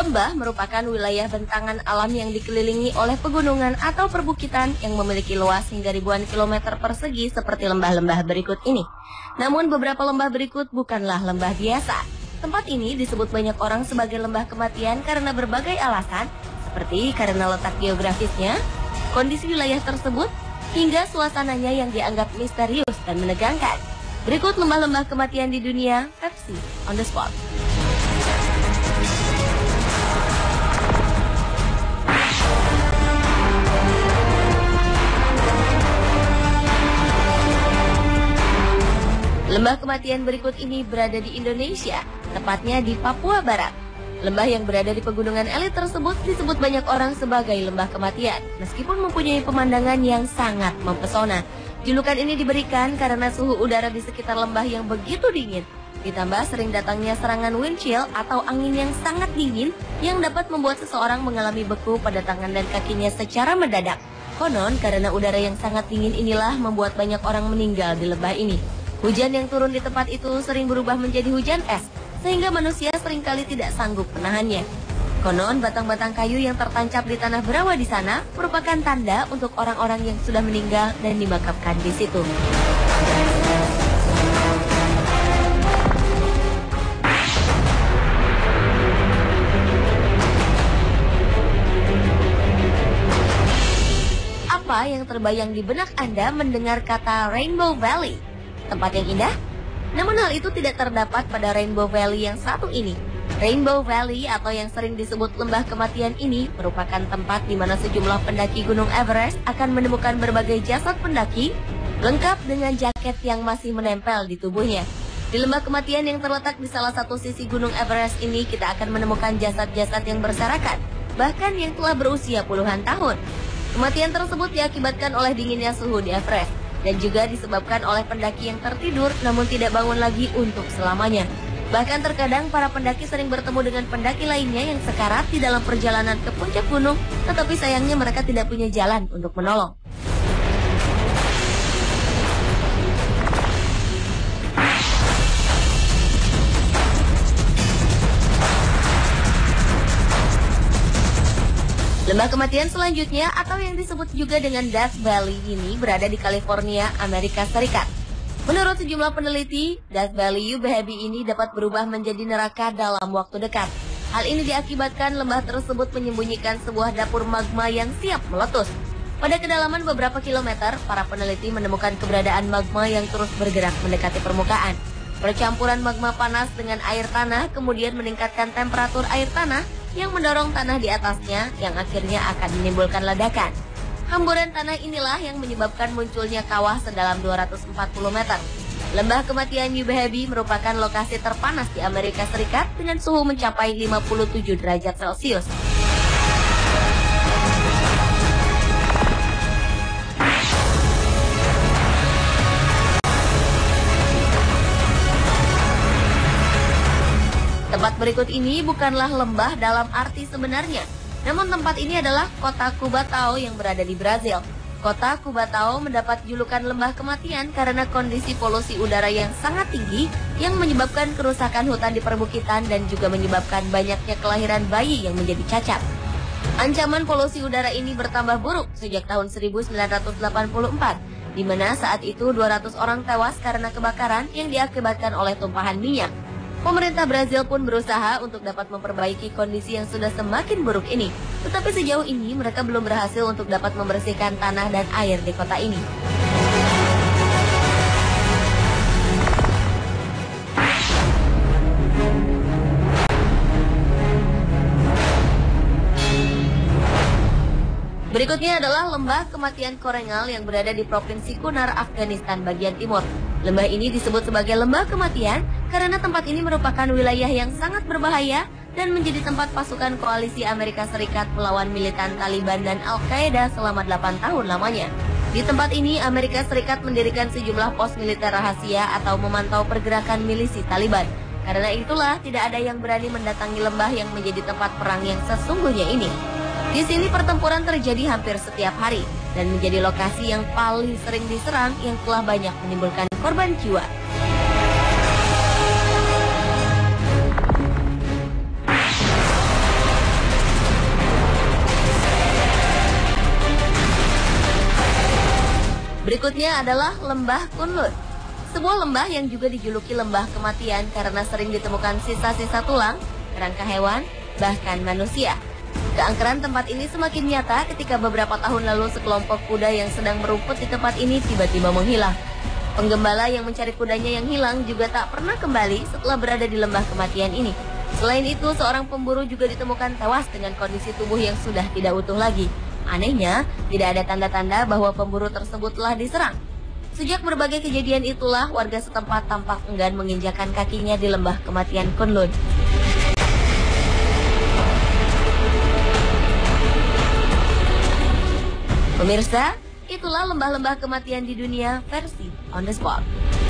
Lembah merupakan wilayah bentangan alam yang dikelilingi oleh pegunungan atau perbukitan yang memiliki luas hingga ribuan kilometer persegi seperti lembah-lembah berikut ini. Namun beberapa lembah berikut bukanlah lembah biasa. Tempat ini disebut banyak orang sebagai lembah kematian karena berbagai alasan, seperti karena letak geografisnya, kondisi wilayah tersebut, hingga suasananya yang dianggap misterius dan menegangkan. Berikut lembah-lembah kematian di dunia, Pepsi on the spot. Lembah kematian berikut ini berada di Indonesia, tepatnya di Papua Barat. Lembah yang berada di pegunungan elit tersebut disebut banyak orang sebagai lembah kematian, meskipun mempunyai pemandangan yang sangat mempesona. Julukan ini diberikan karena suhu udara di sekitar lembah yang begitu dingin, ditambah sering datangnya serangan wind chill atau angin yang sangat dingin yang dapat membuat seseorang mengalami beku pada tangan dan kakinya secara mendadak. Konon karena udara yang sangat dingin inilah membuat banyak orang meninggal di lembah ini. Hujan yang turun di tempat itu sering berubah menjadi hujan es, sehingga manusia seringkali tidak sanggup menahannya. Konon batang-batang kayu yang tertancap di tanah berawa di sana merupakan tanda untuk orang-orang yang sudah meninggal dan dimakamkan di situ. Apa yang terbayang di benak Anda mendengar kata Rainbow Valley? Tempat yang indah? Namun hal itu tidak terdapat pada Rainbow Valley yang satu ini. Rainbow Valley atau yang sering disebut lembah kematian ini merupakan tempat di mana sejumlah pendaki Gunung Everest akan menemukan berbagai jasad pendaki lengkap dengan jaket yang masih menempel di tubuhnya. Di lembah kematian yang terletak di salah satu sisi Gunung Everest ini kita akan menemukan jasad-jasad yang berserakan, bahkan yang telah berusia puluhan tahun. Kematian tersebut diakibatkan oleh dinginnya suhu di Everest dan juga disebabkan oleh pendaki yang tertidur namun tidak bangun lagi untuk selamanya. Bahkan terkadang para pendaki sering bertemu dengan pendaki lainnya yang sekarat di dalam perjalanan ke puncak gunung, tetapi sayangnya mereka tidak punya jalan untuk menolong. Lembah kematian selanjutnya atau yang disebut juga dengan Death Valley ini berada di California, Amerika Serikat. Menurut sejumlah peneliti, Death Valley UBHB ini dapat berubah menjadi neraka dalam waktu dekat. Hal ini diakibatkan lembah tersebut menyembunyikan sebuah dapur magma yang siap meletus. Pada kedalaman beberapa kilometer, para peneliti menemukan keberadaan magma yang terus bergerak mendekati permukaan. Percampuran magma panas dengan air tanah kemudian meningkatkan temperatur air tanah yang mendorong tanah di atasnya yang akhirnya akan menimbulkan ledakan. Hamburan tanah inilah yang menyebabkan munculnya kawah sedalam 240 meter. Lembah kematian UBHB merupakan lokasi terpanas di Amerika Serikat dengan suhu mencapai 57 derajat Celcius. Tempat berikut ini bukanlah lembah dalam arti sebenarnya, namun tempat ini adalah kota Cubatão yang berada di Brazil. Kota Cubatão mendapat julukan lembah kematian karena kondisi polusi udara yang sangat tinggi yang menyebabkan kerusakan hutan di perbukitan dan juga menyebabkan banyaknya kelahiran bayi yang menjadi cacat. Ancaman polusi udara ini bertambah buruk sejak tahun 1984, di mana saat itu 200 orang tewas karena kebakaran yang diakibatkan oleh tumpahan minyak. Pemerintah Brazil pun berusaha untuk dapat memperbaiki kondisi yang sudah semakin buruk ini. Tetapi sejauh ini mereka belum berhasil untuk dapat membersihkan tanah dan air di kota ini. Berikutnya adalah lembah kematian Korengal yang berada di Provinsi Kunar, Afghanistan bagian timur. Lembah ini disebut sebagai lembah kematian karena tempat ini merupakan wilayah yang sangat berbahaya dan menjadi tempat pasukan koalisi Amerika Serikat melawan militan Taliban dan Al-Qaeda selama 8 tahun lamanya. Di tempat ini, Amerika Serikat mendirikan sejumlah pos militer rahasia atau memantau pergerakan milisi Taliban. Karena itulah tidak ada yang berani mendatangi lembah yang menjadi tempat perang yang sesungguhnya ini. Di sini pertempuran terjadi hampir setiap hari dan menjadi lokasi yang paling sering diserang yang telah banyak menimbulkan korban jiwa. Selanjutnya adalah Lembah Kunlun. Sebuah lembah yang juga dijuluki lembah kematian karena sering ditemukan sisa-sisa tulang, kerangka hewan, bahkan manusia. Keangkeran tempat ini semakin nyata ketika beberapa tahun lalu sekelompok kuda yang sedang merumput di tempat ini tiba-tiba menghilang. Penggembala yang mencari kudanya yang hilang juga tak pernah kembali setelah berada di lembah kematian ini. Selain itu, seorang pemburu juga ditemukan tewas dengan kondisi tubuh yang sudah tidak utuh lagi. Anehnya, tidak ada tanda-tanda bahwa pemburu tersebut telah diserang. Sejak berbagai kejadian itulah, warga setempat tampak enggan menginjakan kakinya di lembah kematian Kunlun. Pemirsa, itulah lembah-lembah kematian di dunia versi On The Spot.